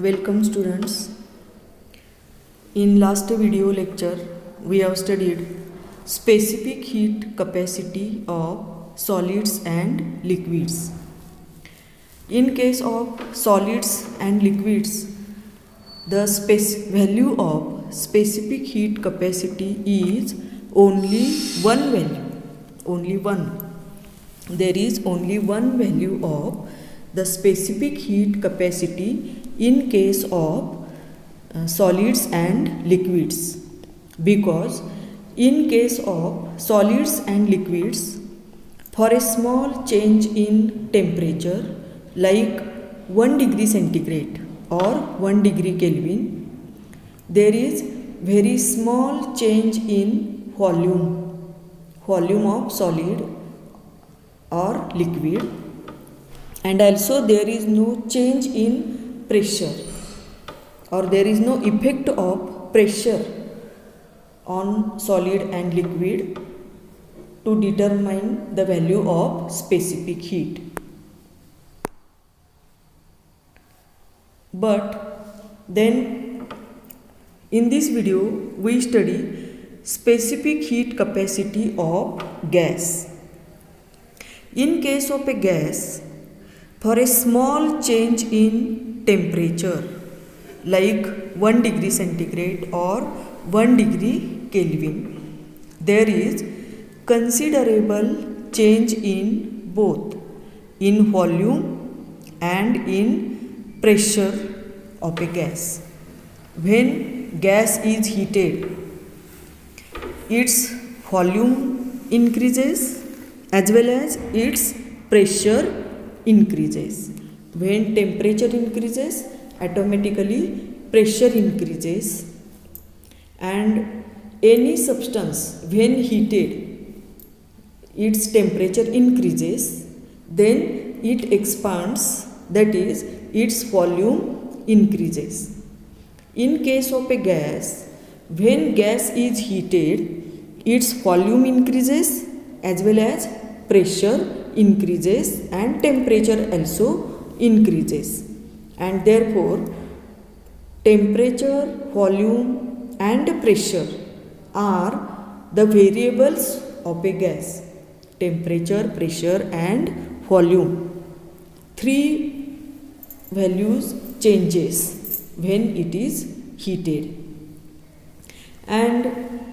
Welcome students. In last video lecture we have studied specific heat capacity of solids and liquids. In case of solids and liquids, the value of specific heat capacity is only one value. Only one. There is only one value of the specific heat capacity in case of solids and liquids, because in case of solids and liquids, for a small change in temperature like 1 degree centigrade or 1 degree Kelvin, there is very small change in volume of solid or liquid, and also there is no change in pressure, or there is no effect of pressure on solid and liquid to determine the value of specific heat. But then in this video we study specific heat capacity of gas. In case of a gas, for a small change in temperature like 1 degree centigrade or 1 degree Kelvin, there is considerable change in both in volume and in pressure of a gas. When gas is heated, its volume increases as well as its pressure increases. When temperature increases, automatically pressure increases, and any substance when heated, its temperature increases, then it expands, that is, its volume increases. In case of a gas, when gas is heated, its volume increases as well as pressure increases and temperature also increases, and therefore temperature, volume and pressure are the variables of a gas. Temperature, pressure and volume, three values changes when it is heated. And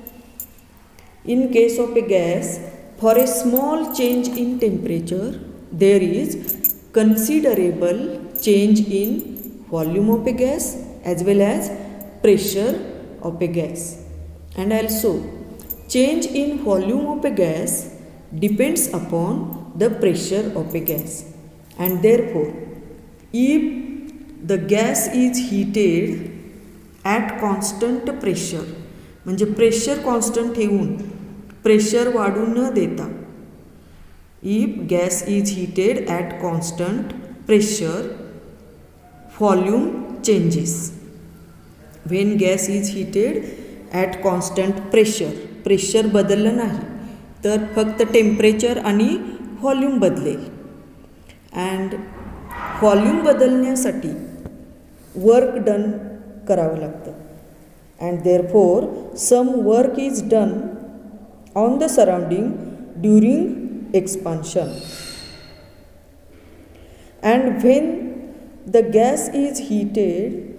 in case of a gas, for a small change in temperature, there is considerable change in volume of a gas as well as pressure of a gas. And also, change in volume of a gas depends upon the pressure of a gas. And therefore, if the gas is heated at constant pressure, म्हणजे pressure constant ठेवून pressure वाढू न देता, if gas is heated at constant pressure, volume changes. When gas is heated at constant pressure, pressure बदललं नाही तर फक्त temperature आणि व्हॉल्यूम बदलेल. अँड व्हॉल्यूम बदलण्यासाठी वर्क डन करावं लागतं, and therefore some work is done on the surrounding during expansion. And when the gas is heated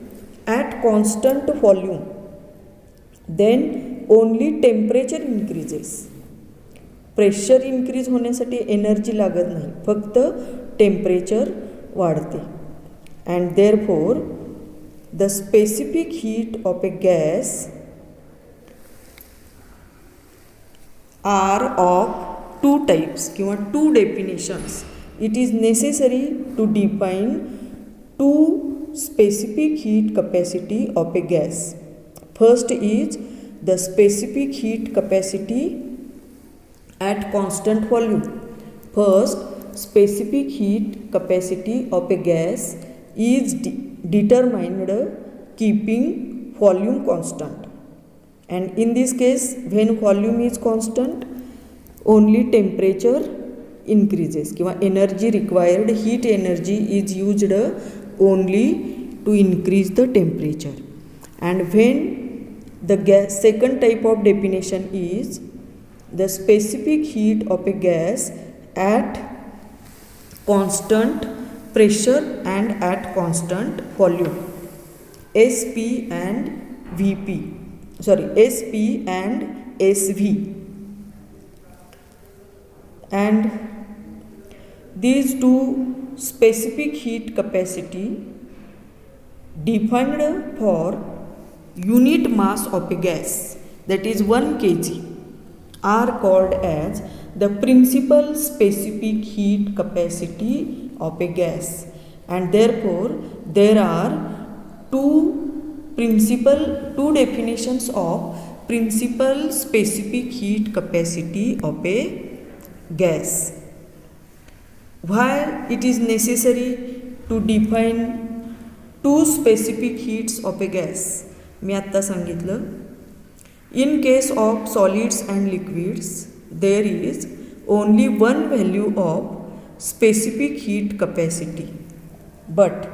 at constant volume, then only temperature increases. Pressure increase होण्यासाठी energy लागत नाही, फक्त temperature वाढते. And therefore the specific heat of a gas are of two types किंवा two definitions. It is necessary to define two specific heat capacity of a gas. First is the specific heat capacity at constant volume. First, specific heat capacity of a gas is determined keeping volume constant. And in this case, when volume is constant, only temperature increases किंवा energy required, heat energy is used only to increase the temperature. And when the second type of definition is the specific heat of a gas at constant pressure and at constant volume, SP and SV. And these two specific heat capacity defined for unit mass of a gas, that is 1 kg, are called as the principal specific heat capacity of a gas. And therefore there are two definitions of principal specific heat capacity of a gas. Why it is necessary to define two specific heats of a gas? मी आत्ता सांगितलं. In case of solids and liquids, there is only one value of specific heat capacity. But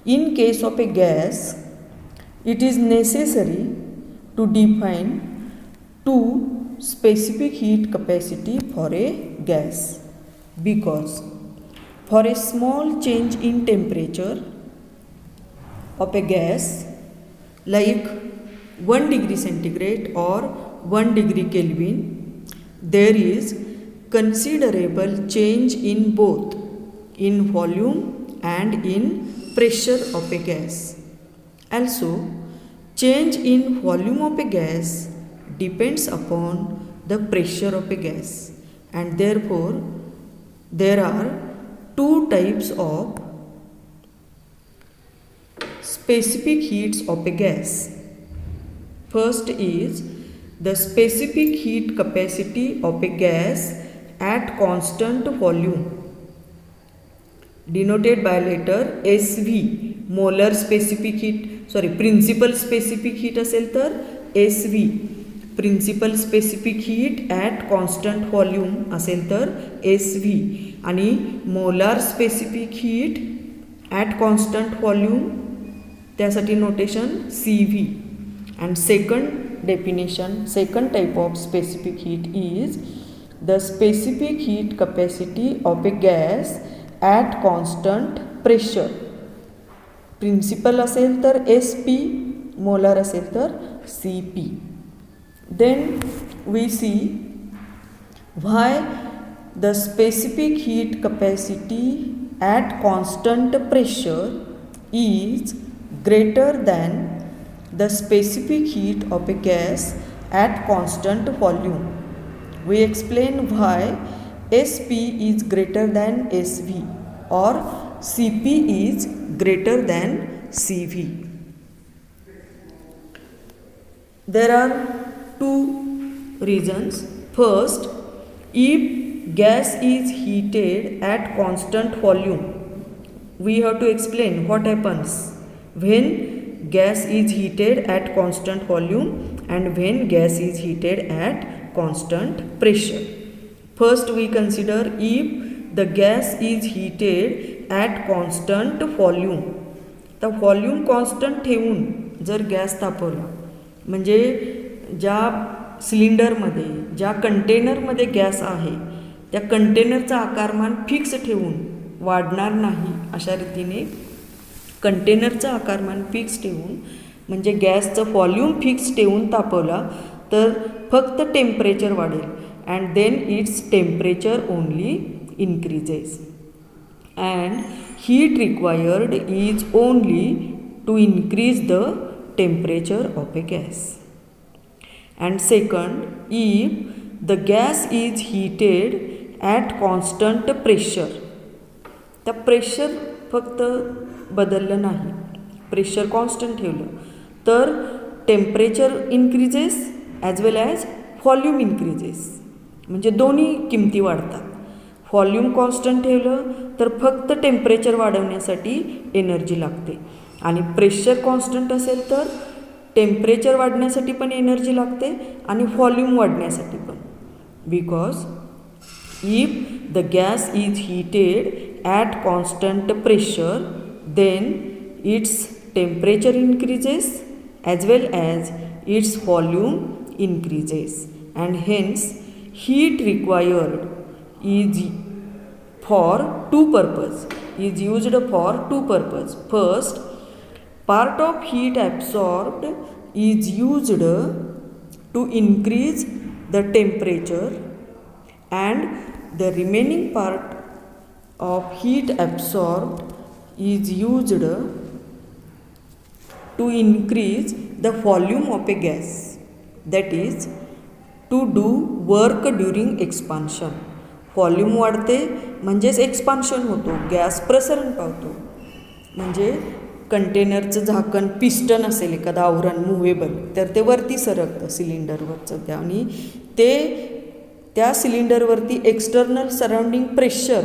in case of a gas, it is necessary to define two specific heat capacity for a gas, because for a small change in temperature of a gas, like 1 degree centigrade or 1 degree Kelvin, there is considerable change in both in volume and in pressure of a gas. Also, change in volume of a gas depends upon the pressure of a gas, and therefore there are two types of specific heats of a gas. First is the specific heat capacity of a gas at constant volume, denoted by letter SV. Molar specific heat principal specific heat असेल तर SV, principal specific heat at constant volume असेल तर SV, आणि molar specific heat at constant volume त्यासाठी notation CV. And second type of specific heat is the specific heat capacity of a gas at constant pressure. Principal असेल तर SP, molar असेल तर CP. Then we see why the specific heat capacity at constant pressure is greater than the specific heat of a gas at constant volume. We explain why SP is greater than SV or CP is greater than CV. There are two reasons. First, if gas is heated at constant volume, we have to explain what happens when gas is heated at constant volume and when gas is heated at constant pressure. First we consider if the gas is heated at constant volume. तर volume constant ठेवून जर gas तापवला, म्हणजे ज्या सिलेंडरमध्ये ज्या कंटेनरमध्ये gas आहे त्या कंटेनरचा आकारमान फिक्स ठेवून वाढणार नाही अशा रीतीने कंटेनरचं आकारमान फिक्स ठेवून, म्हणजे गॅसचं व्हॉल्यूम फिक्स ठेवून तापवला तर फक्त टेम्परेचर वाढेल and then it's temperature only increases and heat required is only to increase the temperature of a gas. And second, if the gas is heated at constant pressure, तर pressure फक्त बदललं नाही, pressure constant ठेवलं तर temperature increases as well as volume increases, म्हणजे दोन्ही किमती वाढतात. व्हॉल्यूम कॉन्स्टंट ठेवलं तर फक्त टेम्परेचर वाढवण्यासाठी एनर्जी लागते, आणि प्रेशर कॉन्स्टंट असेल तर टेम्परेचर वाढण्यासाठी पण एनर्जी लागते आणि व्हॉल्यूम वाढण्यासाठी पण. Because if the gas is heated at constant pressure, then its temperature increases as well as its volume increases, and hence heat required is for two purpose is used for two purpose. First, part of heat absorbed is used to increase the temperature, and the remaining part of heat absorbed is used to increase the volume of a gas, that is to do work during expansion. Volume वाढते म्हणजेच expansion होतो, gas प्रसरण पावतो. म्हणजे कंटेनरचं झाकण piston असेल एखादं आवरण मुव्हेबल, तर ते वरती सरकतं सिलेंडरवरचं त्या, आणि ते त्या सिलेंडरवरती एक्सटर्नल सराउंडिंग प्रेशर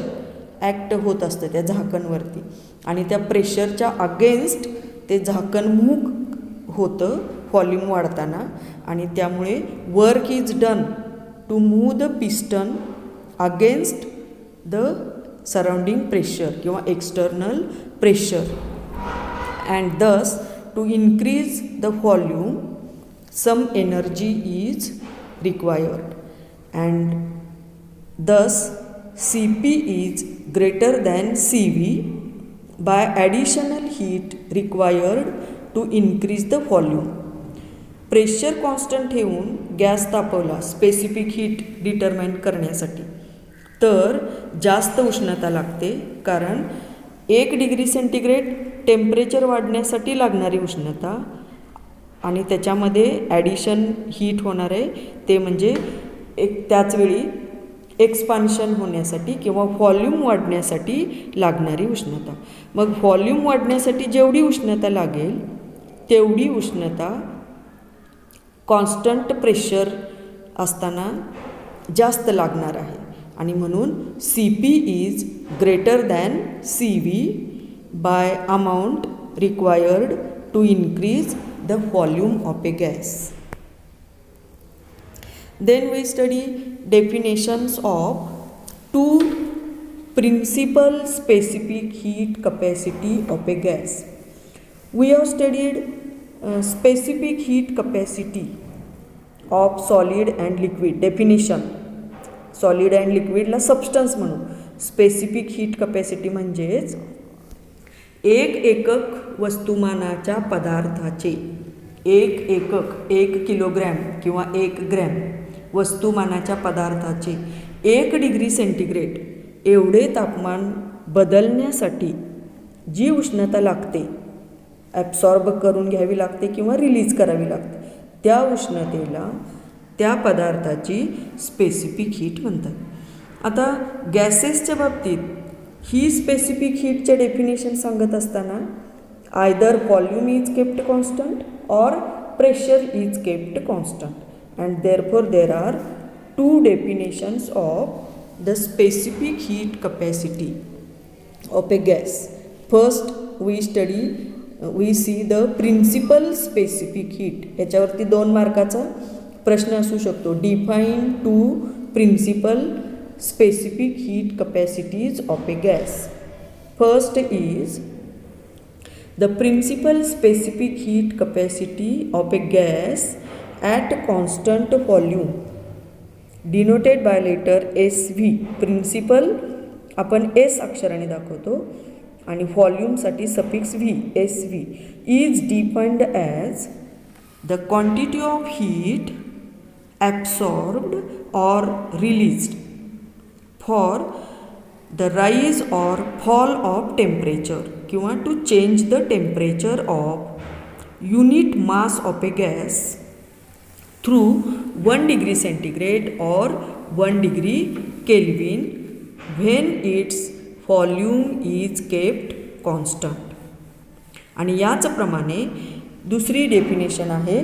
ॲक्ट होत असतं त्या झाकणवरती, आणि त्या प्रेशरच्या अगेन्स्ट ते झाकण मूव्ह होतं व्हॉल्यूम वाढताना, आणि त्यामुळे work is done to move the piston against the surrounding pressure किंवा external pressure, and thus to increase the volume some energy is required, and thus Cp is greater than Cv by additional heat required to increase the volume. Pressure constant ठेवून gas तापवला specific heat determine करण्यासाठी, तर जास्त उष्णता लागते, कारण 1 degree centigrade temperature वाढण्यासाठी लागणारी उष्णता, आणि त्याच्यामध्ये ॲडिशन हीट होणार आहे ते म्हणजे त्याचवेळी एक्सपान्शन होण्यासाठी किंवा व्हॉल्यूम वाढण्यासाठी लागणारी उष्णता. मग व्हॉल्यूम वाढण्यासाठी जेवढी उष्णता लागेल तेवढी उष्णता कॉन्स्टंट प्रेशर असताना जास्त लागणार आहे, आणि म्हणून Cp is greater than Cv by amount required to increase the volume of a gas. Then we study definitions of two principal specific heat capacity of a gas. We have studied specific heat capacity of solid and liquid. Definition: solid and लिक्विडला substance म्हणू. Specific heat capacity म्हणजेच 1 एकक वस्तुमानाच्या पदार्थाचे 1 एकक 1 kilogram किंवा 1 gram वस्तुमानाच्या पदार्थाचे 1 डिग्री सेंटीग्रेड एवढे तापमान बदलण्यासाठी जी उष्णता लागते, ॲब्सॉर्ब करून घ्यावी लागते किंवा रिलीज करावी लागते, त्या उष्णतेला त्या पदार्थाची स्पेसिफिक हीट म्हणतात. आता गॅसेसच्या बाबतीत ही स्पेसिफिक हीटचे डेफिनेशन सांगत असताना either volume is kept constant और pressure is kept constant, and therefore there are 2 definitions of the specific heat capacity of a gas. First we see the principle specific heat. याच्यावरती 2 मार्काचा प्रश्न असू शकतो. Define 2 principle specific heat capacities of a gas. First is the principle specific heat capacity of a gas at constant volume denoted by letter SV. Principle आपण S अक्षराने दाखवतो आणि व्हॉल्यूमसाठी suffix V, SV, is defined as the quantity of heat absorbed or released for the rise or fall of temperature किंवा to change the temperature of unit mass of a gas through 1 degree centigrade or 1 degree Kelvin when its volume is kept constant. आणि याचप्रमाणे दुसरी definition आहे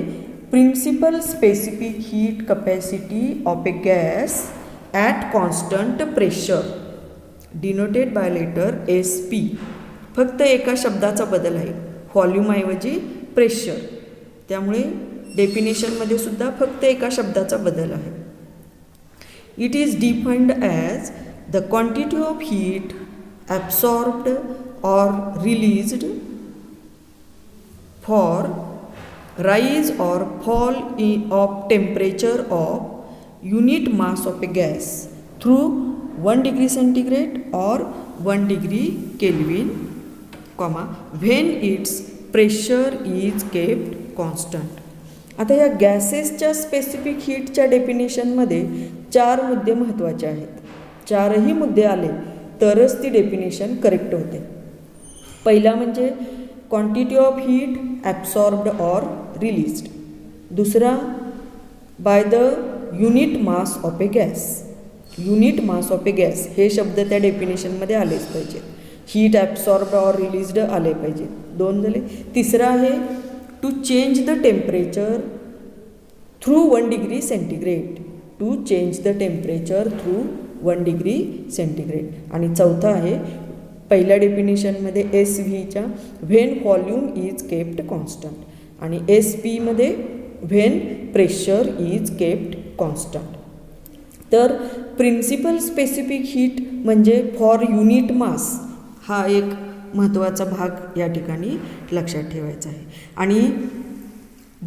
principal specific heat capacity of a gas at constant pressure denoted by letter SP. फक्त एका शब्दाचा बदल आहे, व्हॉल्यूमऐवजी pressure, त्यामुळे डेफिनेशनमध्ये सुद्धा फक्त एका शब्दाचा बदल आहे. It is defined as the quantity of heat absorbed or released for rise or fall of temperature of unit mass of a gas through 1 degree centigrade or 1 degree Kelvin, when its pressure is kept constant. आता या गॅसेसच्या specific हीटच्या डेफिनेशनमध्ये 4 मुद्दे महत्त्वाचे आहेत. 4ही मुद्दे आले तरच ती definition correct होते. पहिला म्हणजे quantity of heat absorbed or released. दुसरा by the unit mass of a gas. Unit mass of a gas हे शब्द त्या डेफिनेशनमध्ये आलेच पाहिजे. हीट ॲब्सॉर्ब्ड ऑर रिलीज्ड आले पाहिजे. 2 झाले. तिसरा आहे to change the temperature through 1 degree centigrade. To change the temperature through 1 degree centigrade. आणि चौथा आहे पहिल्या डेफिनेशनमध्ये एस व्हीच्या when volume is kept constant आणि एस पीमध्ये when pressure is kept constant. तर प्रिन्सिपल स्पेसिफिक हीट म्हणजे फॉर युनिट मास हा एक महत्त्वाचा भाग या ठिकाणी लक्षात ठेवायचा आहे. आणि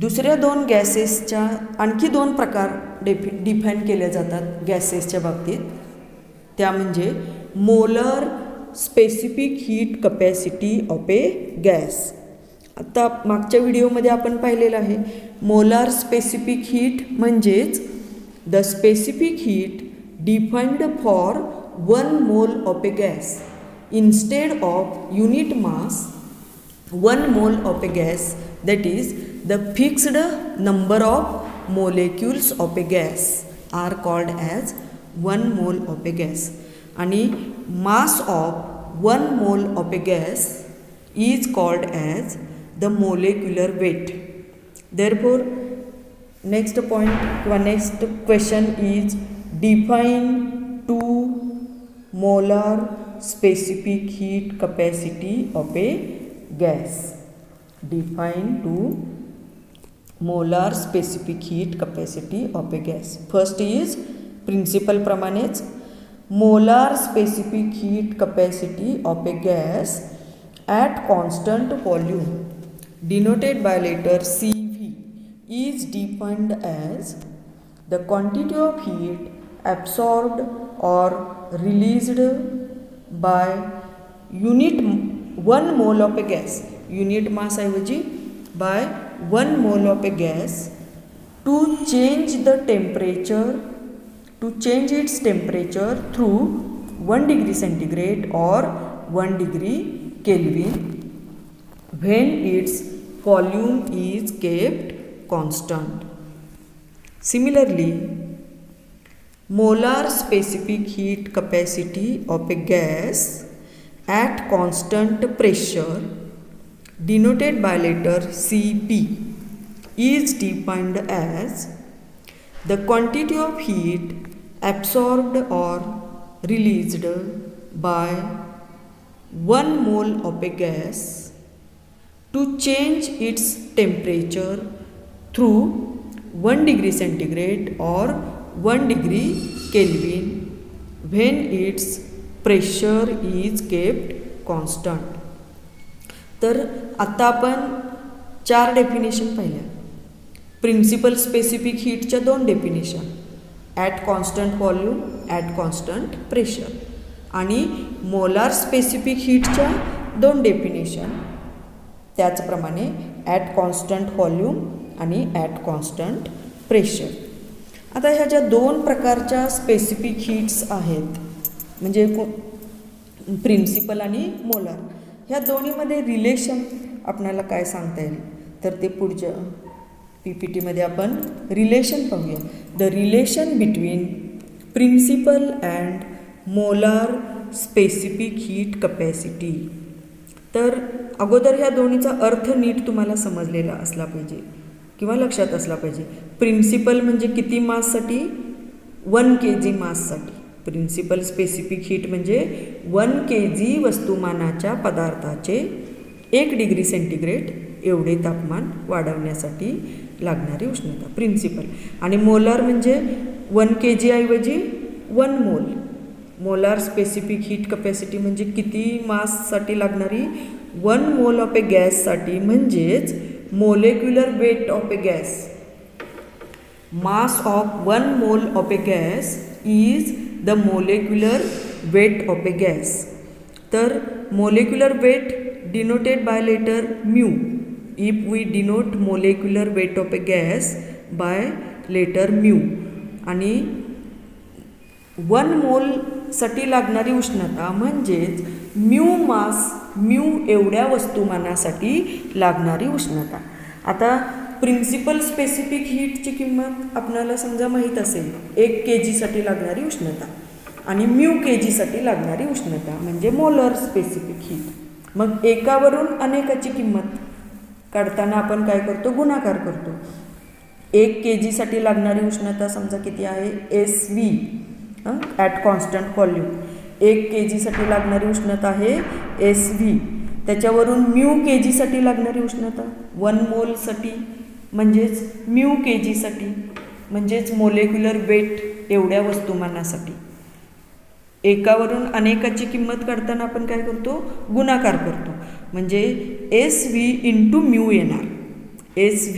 दुसऱ्या 2 गॅसेसच्या आणखी 2 प्रकार डिफाईन केले जातात गॅसेसच्या बाबतीत. त्या म्हणजे molar specific heat capacity of a gas. आता मागच्या व्हिडिओमध्ये आपण पाहिलेलं आहे मोलार स्पेसिफिक हीट म्हणजेच the specific heat defined for 1 mole of a gas instead of unit mass 1 mole of a gas, that is the fixed number of molecules of a gas are called as 1 mole of a gas. आणि mass of 1 mole of a gas is called as the molecular weight. Therefore next point or next question is define 2 molar specific heat capacity of a gas. Define 2 molar specific heat capacity of a gas. First is principle प्रमाणेच molar specific heat capacity of a gas at constant volume denoted by letter CV is defined as the quantity of heat absorbed or released by unit 1 mole of a gas. Unit mass ऐवजी by 1 mole of a gas to change the temperature, to change its temperature through 1 degree centigrade or 1 degree Kelvin when its volume is kept constant. Similarly, molar specific heat capacity of a gas at constant pressure denoted by letter Cp is defined as the quantity of heat absorbed or released by 1 mole of a gas to change its temperature through 1 degree centigrade or 1 degree Kelvin when its pressure is kept constant. तर आता आपण 4 definition पाहिल्या. Principle specific हीटच्या 2 definition at constant volume at constant pressure आणि molar specific हीटच्या 2 definition त्याचप्रमाणे at constant volume आणि at constant pressure. आता ह्या ज्या 2 प्रकारच्या स्पेसिफिक हीट्स आहेत म्हणजे प्रिन्सिपल आणि मोलार ह्या दोन्हीमध्ये रिलेशन आपल्याला काय सांगता येईल तर ते पुढच्या PPTमध्ये आपण रिलेशन पाहूया. The relation between principal and molar specific heat capacity. तर अगोदर ह्या दोन्हीचा अर्थ नीट तुम्हाला समजलेला असला पाहिजे किंवा लक्षात असला पाहिजे. प्रिन्सिपल म्हणजे किती माससाठी 1 kg माससाठी. प्रिन्सिपल स्पेसिफिक हीट म्हणजे 1 kg वस्तुमानाच्या पदार्थाचे 1 डिग्री सेंटीग्रेड एवढे तापमान वाढवण्यासाठी लागणारी उष्णता प्रिन्सिपल. आणि मोलार म्हणजे 1 kg ऐवजी 1 मोल. मोलार स्पेसिफिक हीट कपॅसिटी म्हणजे किती माससाठी लागणारी 1 मोल ऑफ ए गॅससाठी म्हणजेच molecular weight of a gas. Mass of 1 mole of a gas is the molecular weight of a gas. तर molecular weight denoted by letter mu. If we denote molecular weight of a gas by letter mu आणि 1 मोल साठी लागणारी उष्णता म्हणजेच mu मास mu एवढ्या वस्तुमानासाठी लागणारी उष्णता. आता प्रिन्सिपल स्पेसिफिक हीटची किंमत आपल्याला समजा माहीत असेल 1 kg साठी लागणारी उष्णता आणि म्यू kg साठी लागणारी उष्णता म्हणजे मोलर स्पेसिफिक हीट. मग एकावरून अनेकाची किंमत काढताना आपण काय करतो, गुणाकार करतो. 1 kg साठी लागणारी उष्णता समजा किती आहे, SV at constant volume. 1 kg साठी लागणारी उष्णता आहे SV. त्याच्यावरून म्यू kg साठी लागणारी उष्णता 1 मोलसाठी म्हणजेच म्यू kg साठी म्हणजेच मोलेक्युलर वेट एवढ्या वस्तुमानासाठी. एकावरून अनेकाची किंमत काढताना आपण काय करतो, गुणाकार करतो. म्हणजे SV इंटू म्यू येणार. SV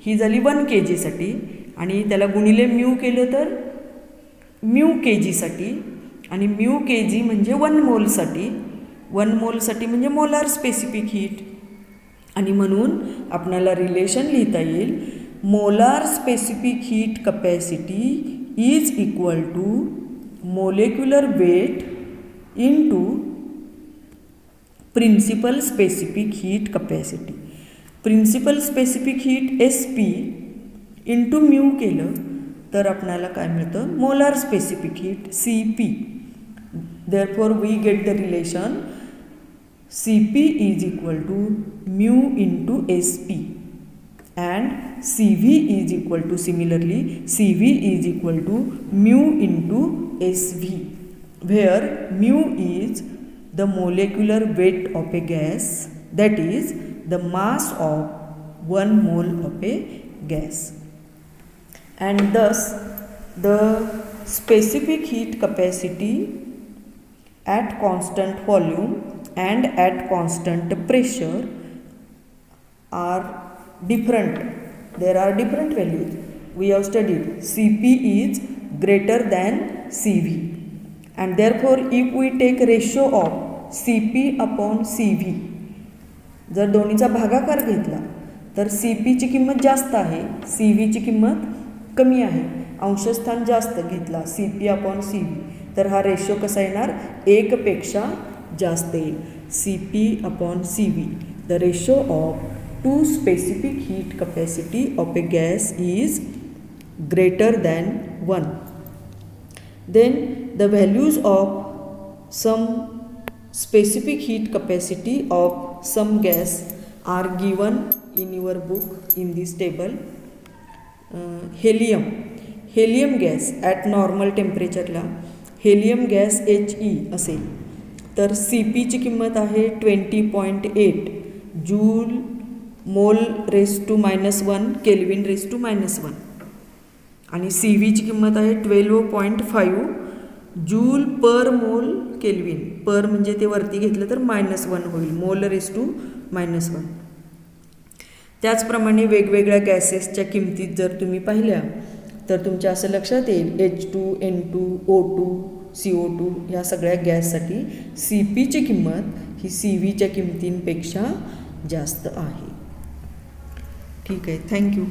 ही झाली 1 kg साठी आणि त्याला गुणिले म्यू केलं तर म्यू kg साठी आणि म्यू kg म्हणजे 1 मोलसाठी. 1 मोलसाठी म्हणजे मोलार स्पेसिफिक हीट आणि म्हणून आपल्याला रिलेशन लिहिता येईल molar specific heat capacity is equal to molecular weight into principal specific heat capacity. Principal specific heat SP into mu केलं तर आपल्याला काय मिळतं, molar specific heat CP. Therefore we get the relation CP is equal to mu into SP and CV is equal to similarly CV is equal to mu into SV, where mu is the molecular weight of a gas, that is the mass of 1 mole of a gas, and thus the specific heat capacity at constant volume and at constant pressure are different. There are different values. We have studied CP is greater than CV and therefore if we take ratio of CP upon CV, जर दोन्हीचा भागाकार घेतला तर CP ची किंमत जास्त आहे, CV ची किंमत कमी आहे. अंशस्थान जास्त घेतला CP अपॉन CV तर हा रेशो कसा येणार, 1 पेक्षा जास्त येईल. CP upon CV, the ratio of two specific heat capacity of a gas is greater than 1. Then the values of some specific heat capacity of some gas are given in your book in this table. Helium gas at normal temperature ला helium gas HE असेल तर CP ची किंमत आहे 20.8 joule mole raise to -1 kelvin raise to -1 आणि CV ची किंमत आहे 12.5 जूल पर मोल केल्विन. पर म्हणजे ते वरती घेतलं तर -1 होईल, मोल रेस टू -1. त्याचप्रमाणे वेगवेगळ्या गॅसेसच्या किमतीत जर तुम्ही पाहिल्या तर तुमच्या असं लक्षात येईल H2, N2, O2, CO2 ह्या सगळ्या गॅससाठी CP ची किंमत ही CV च्या किमतींपेक्षा जास्त आहे. ठीक आहे, थँक्यू.